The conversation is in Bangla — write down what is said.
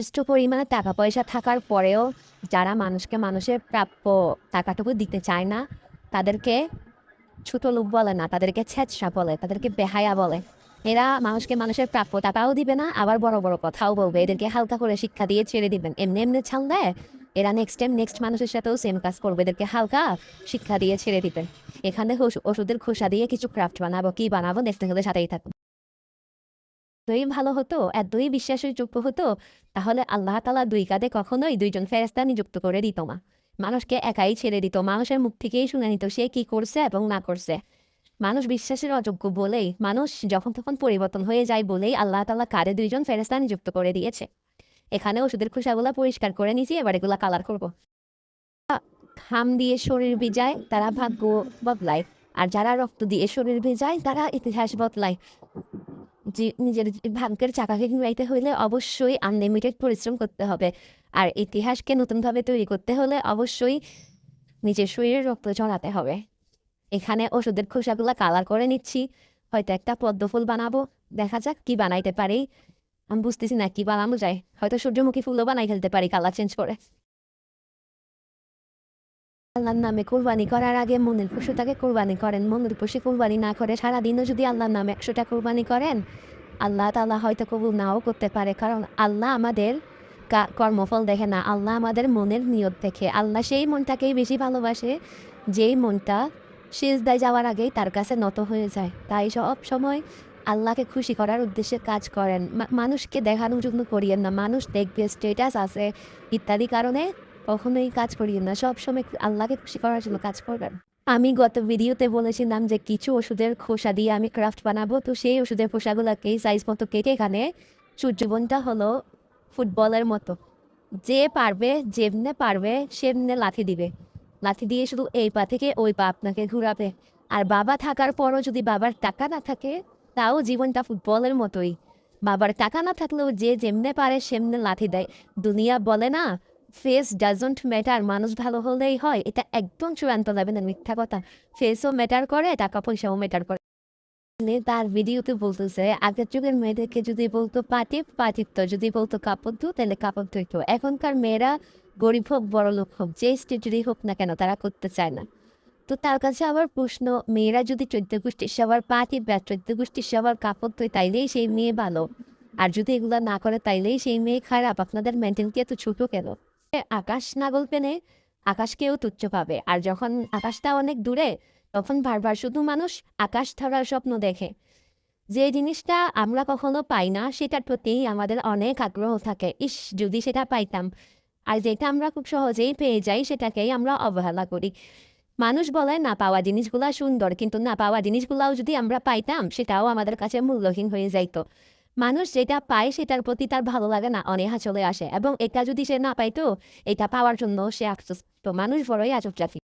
যথেষ্ট পরিমাণে টাকা পয়সা থাকার পরেও যারা মানুষকে মানুষের প্রাপ্য টাকাটুকু দিতে চায় না, তাদেরকে ছোট লোক বলে না, তাদেরকে ছেঁচড়া বলে, তাদেরকে বেহায়া বলে। এরা মানুষকে মানুষের প্রাপ্য টাকাও দিবে না, আবার বড় বড় কথাও বলবে। এদেরকে হালকা করে শিক্ষা দিয়ে ছেড়ে দিবেন। এমনি এমনি ছাড়লে এরা নেক্সট টাইম নেক্সট মানুষের সাথেও সেম কাজ করবে। এদেরকে হালকা শিক্ষা দিয়ে ছেড়ে দিবেন। এখানে ওষুধের খোসা দিয়ে কিছু ক্রাফট বানাবো, কি বানাবো দেখতে হলে সাথেই থাকুন। এতই ভালো হতো, এতই বিশ্বাসের যোগ্য হতো, তাহলে আল্লাহ তাআলা দুই কাঁধে কখনোই দুইজন ফেরেশতা নিযুক্ত করে দিত না। মানুষকে একাই ছেড়ে দিত, মানুষের মুখ থেকেই শুনে নিত সে কি করছে এবং না করছে। মানুষ বিশ্বাসের অযোগ্য বলেই, মানুষ যখন তখন পরিবর্তন হয়ে যায় বলেই আল্লাহ তাআলা কাঁধে দুইজন ফেরেশতা নিযুক্ত করে দিয়েছে। এখানে ওষুধের খোসাগুলা পরিষ্কার করে নিয়েছি, এবার এগুলা কালার করব। ঘাম দিয়ে শরীর ভিজায় তারা ভাগ্য বদলায়, আর যারা রক্ত দিয়ে শরীর ভেজায় তারা ইতিহাস বদলায়। যে নিজের ভাগ্যের চাকাকে ঘুরাইতে হইলে অবশ্যই আনলিমিটেড পরিশ্রম করতে হবে, আর ইতিহাসকে নতুনভাবে তৈরি করতে হলে অবশ্যই নিজের শরীরে রক্ত ঝরাতে হবে। এখানে ওষুধের খোসাগুলা কালার করে নিচ্ছি, হয়তো একটা পদ্ম ফুল বানাবো, দেখা যাক কি বানাইতে পারি। আমি বুঝতেছি না কি বানানো যায়, হয়তো সূর্যমুখী ফুলও বানাই ফেলতে পারি কালার চেঞ্জ করে। আল্লাহর নামে কোরবানি করার আগে মনের পশুটাকে কোরবানি করেন। মনের পশু কোরবানি না করে সারাদিনও যদি আল্লাহর নামে 100টা কোরবানি করেন, আল্লাহ তাআলা হয়তো কবুল নাও করতে পারে। কারণ আল্লাহ আমাদের কর্মফল দেখে না, আল্লাহ আমাদের মনের নিয়ত দেখে। আল্লাহ সেই মনটাকেই বেশি ভালোবাসে যেই মনটা সিজদায় যাওয়ার আগেই তার কাছে নত হয়ে যায়। তাই সব সময় আল্লাহকে খুশি করার উদ্দেশ্যে কাজ করেন। মানুষকে দেখানোর জন্য করিয়েন না। মানুষ দেখবে, স্টেটাস আছে ইত্যাদি কারণে কখনোই কাজ করিয়েন না। সবসময় আল্লাহকে খুশি করার জন্য কাজ করবেন। আমি গত ভিডিওতে বলেছিলাম যে কিছু ওষুধের খোসা দিয়ে আমি ক্রাফট বানাবো, তো সেই ওষুধের খোসাগুলোকেই সাইজ মতো কেটে এখানে সূর্যবনটা হলো ফুটবলের মতো। যে পারবে, যেমনে পারবে সেমনে লাথি দিবে। লাথি দিয়ে শুধু এই পা থেকে ওই পা আপনাকে ঘুরাবে। আর বাবা থাকার পরও যদি বাবার টাকা না থাকে, তাও জীবনটা ফুটবলের মতোই। বাবার টাকা না থাকলেও যে যেমনে পারে সেমনে লাথি দেয়। দুনিয়া বলে না ফেস ডাজন্ট ম্যাটার, মানুষ ভালো হলেই হয়, এটা একদম চূড়ান্ত লেভেলের মিথ্যা কথা। ফেসও ম্যাটার করে, টাকা পয়সাও ম্যাটার করে। তার ভিডিওতে বলতেছে আগের যুগের মেয়েদেরকে যদি বলতো পাটিপ পাটিপ্ত, যদি বলতো কাপড় ধু তাহলে কাপড় ধুইতো। এখনকার মেয়েরা গরিব হোক বড় লোক হোক যে স্টেটেরই হোক না কেন তারা করতে চায় না। তো তার কাছে আবার প্রশ্ন, মেয়েরা যদি 14 গোষ্ঠীর সবার পাটিপ বা 14 গোষ্ঠীর সবার কাপড় ধুয় তাইলেই সেই মেয়ে ভালো, আর যদি এগুলা না করে তাইলেই সেই মেয়ে খারাপ? আপনাদের মেন্টালিটি এত ছোট কেন? আকাশ নাগল পেনে আকাশকেও তুচ্ছ পাবে, আর যখন আকাশটা অনেক দূরে তখন বারবার শুধু মানুষ আকাশ ধরার স্বপ্ন দেখে। যে জিনিসটা আমরা কখনো পাই না সেটার প্রতি আমাদের অনেক আগ্রহ থাকে, ইস যদি সেটা পাইতাম। আর যেটা আমরা খুব সহজেই পেয়ে যাই সেটাকেই আমরা অবহেলা করি। মানুষ বলে না পাওয়া জিনিসগুলা সুন্দর, কিন্তু না পাওয়া জিনিসগুলাও যদি আমরা পাইতাম সেটাও আমাদের কাছে মূল্যহীন হয়ে যাইতো। মানুষ যেটা পায় সেটার প্রতি তার ভালো লাগে না, অনীহা চলে আসে, এবং এটা যদি সে না পাইতো এটা পাওয়ার জন্য সে আফসোস। তো মানুষ বড়ই আজব জাতি।